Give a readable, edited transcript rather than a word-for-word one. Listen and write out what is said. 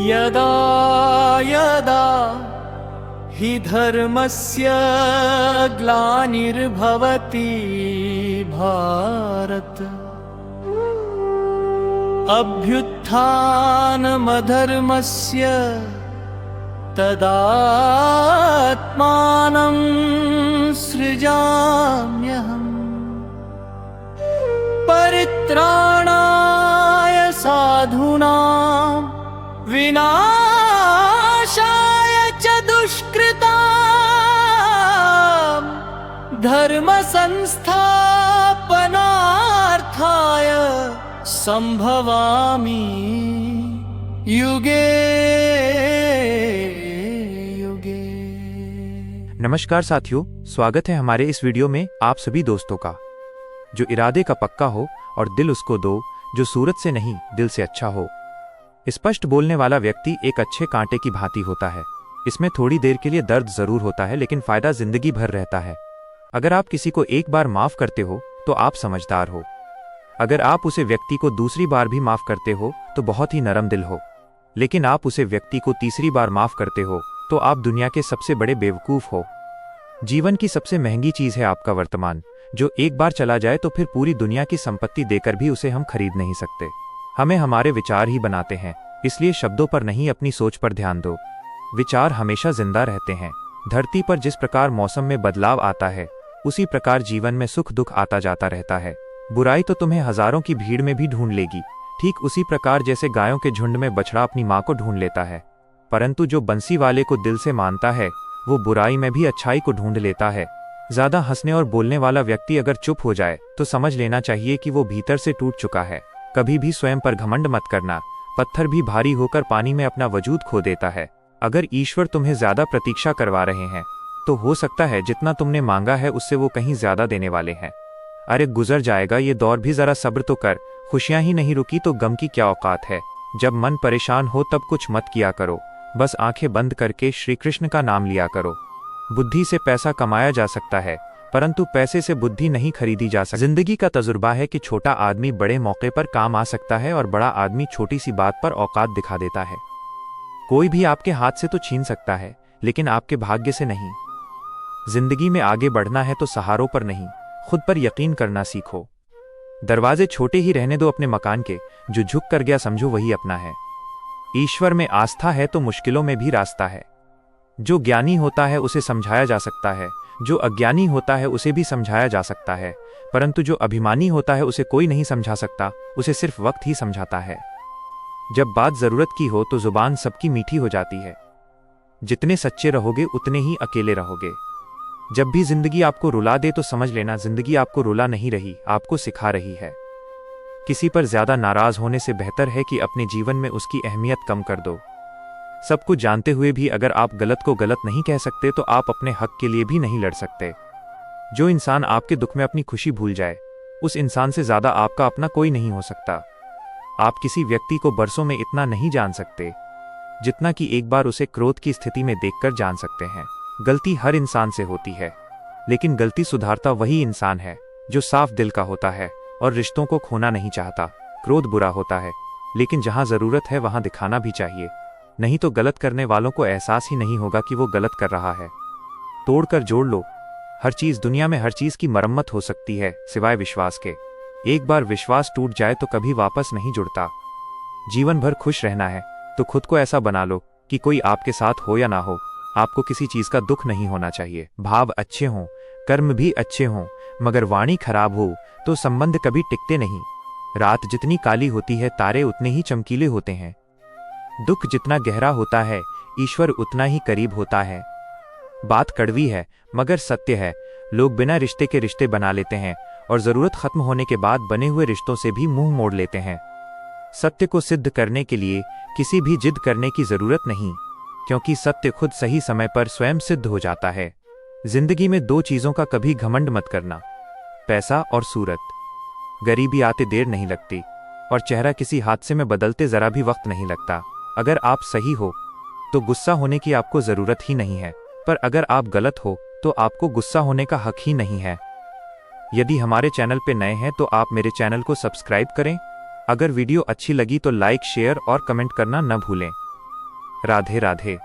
यदा यदा हि धर्मस्य ग्लानिर्भवति भारत अभ्युत्थानमधर्मस्य तदात्मानं सृजाम्यहम् परित्राणाय साधूनां विनाशाय च दुष्कृतां धर्म संस्थापनार्थाय संभवामि युगे युगे। नमस्कार साथियों, स्वागत है हमारे इस वीडियो में आप सभी दोस्तों का। जो इरादे का पक्का हो और दिल उसको दो, जो सूरत से नहीं दिल से अच्छा हो। स्पष्ट बोलने वाला व्यक्ति एक अच्छे कांटे की भांति होता है। इसमें थोड़ी देर के लिए दर्द जरूर होता है, लेकिन फायदा जिंदगी भर रहता है। अगर आप किसी को एक बार माफ करते हो तो आप समझदार हो। अगर आप उसे व्यक्ति को दूसरी बार भी माफ करते हो तो बहुत ही नरम दिल हो। लेकिन आप उसे व्यक्ति को तीसरी बार माफ करते हो तो आप दुनिया के सबसे बड़े बेवकूफ हो। जीवन की सबसे महंगी चीज है आपका वर्तमान, जो एक बार चला जाए तो फिर पूरी दुनिया की संपत्ति देकर भी उसे हम खरीद नहीं सकते। हमें हमारे विचार ही बनाते हैं, इसलिए शब्दों पर नहीं अपनी सोच पर ध्यान दो। विचार हमेशा जिंदा रहते हैं। धरती पर जिस प्रकार मौसम में बदलाव आता है, उसी प्रकार जीवन में सुख दुख आता जाता रहता है। बुराई तो तुम्हें हजारों की भीड़ में भी ढूंढ लेगी, ठीक उसी प्रकार जैसे गायों के झुंड में बछड़ा अपनी माँ को ढूंढ लेता है। परंतु जो बंसी वाले को दिल से मानता है, वो बुराई में भी अच्छाई को ढूंढ लेता है। ज्यादा हंसने और बोलने वाला व्यक्ति अगर चुप हो जाए तो समझ लेना चाहिए कि वो भीतर से टूट चुका है। कभी भी स्वयं पर घमंड मत करना। पत्थर भी भारी होकर पानी में अपना वजूद खो देता है। अगर ईश्वर तुम्हें ज्यादा प्रतीक्षा करवा रहे हैं तो हो सकता है जितना तुमने मांगा है उससे वो कहीं ज्यादा देने वाले हैं। अरे गुजर जाएगा ये दौर भी, जरा सब्र तो कर। खुशियां ही नहीं रुकी तो गम की क्या औकात है। जब मन परेशान हो तब कुछ मत किया करो, बस आंखें बंद करके श्री कृष्ण का नाम लिया करो। बुद्धि से पैसा कमाया जा सकता है, परंतु पैसे से बुद्धि नहीं खरीदी जा सकती। जिंदगी का तजुर्बा है कि छोटा आदमी बड़े मौके पर काम आ सकता है और बड़ा आदमी छोटी सी बात पर औकात दिखा देता है। कोई भी आपके हाथ से तो छीन सकता है, लेकिन आपके भाग्य से नहीं। जिंदगी में आगे बढ़ना है तो सहारों पर नहीं, खुद पर यकीन करना सीखो। दरवाजे छोटे ही रहने दो अपने मकान के, जो झुक कर गया समझो वही अपना है। ईश्वर में आस्था है तो मुश्किलों में भी रास्ता है। जो ज्ञानी होता है उसे समझाया जा सकता है, जो अज्ञानी होता है उसे भी समझाया जा सकता है, परंतु जो अभिमानी होता है उसे कोई नहीं समझा सकता, उसे सिर्फ वक्त ही समझाता है। जब बात जरूरत की हो तो जुबान सबकी मीठी हो जाती है। जितने सच्चे रहोगे उतने ही अकेले रहोगे। जब भी जिंदगी आपको रुला दे तो समझ लेना जिंदगी आपको रुला नहीं रही, आपको सिखा रही है। किसी पर ज्यादा नाराज होने से बेहतर है कि अपने जीवन में उसकी अहमियत कम कर दो। सब कुछ जानते हुए भी अगर आप गलत को गलत नहीं कह सकते तो आप अपने हक के लिए भी नहीं लड़ सकते। जो इंसान आपके दुख में अपनी खुशी भूल जाए, उस इंसान से ज्यादा आपका अपना कोई नहीं हो सकता। आप किसी व्यक्ति को बरसों में इतना नहीं जान सकते जितना कि एक बार उसे क्रोध की स्थिति में देखकर जान सकते हैं। गलती हर इंसान से होती है, लेकिन गलती सुधारता वही इंसान है जो साफ दिल का होता है और रिश्तों को खोना नहीं चाहता। क्रोध बुरा होता है, लेकिन जहां जरूरत है वहां दिखाना भी चाहिए, नहीं तो गलत करने वालों को एहसास ही नहीं होगा कि वो गलत कर रहा है। तोड़कर जोड़ लो। हर चीज दुनिया में हर चीज की मरम्मत हो सकती है सिवाय विश्वास के। एक बार विश्वास टूट जाए तो कभी वापस नहीं जुड़ता। जीवन भर खुश रहना है तो खुद को ऐसा बना लो कि कोई आपके साथ हो या ना हो, आपको किसी चीज का दुख नहीं होना चाहिए। भाव अच्छे हों, कर्म भी अच्छे हों, मगर वाणी खराब हो तो संबंध कभी टिकते नहीं। रात जितनी काली होती है तारे उतने ही चमकीले होते हैं। दुख जितना गहरा होता है ईश्वर उतना ही करीब होता है। बात कड़वी है मगर सत्य है। लोग बिना रिश्ते के रिश्ते बना लेते हैं और जरूरत खत्म होने के बाद बने हुए रिश्तों से भी मुंह मोड़ लेते हैं। सत्य को सिद्ध करने के लिए किसी भी जिद करने की जरूरत नहीं, क्योंकि सत्य खुद सही समय पर स्वयं सिद्ध हो जाता है। जिंदगी में दो चीजों का कभी घमंड मत करना, पैसा और सूरत। गरीबी आते देर नहीं लगती और चेहरा किसी हादसे में बदलते जरा भी वक्त नहीं लगता। अगर आप सही हो तो गुस्सा होने की आपको जरूरत ही नहीं है, पर अगर आप गलत हो तो आपको गुस्सा होने का हक ही नहीं है। यदि हमारे चैनल पे नए हैं तो आप मेरे चैनल को सब्सक्राइब करें। अगर वीडियो अच्छी लगी तो लाइक, शेयर और कमेंट करना न भूलें। राधे राधे।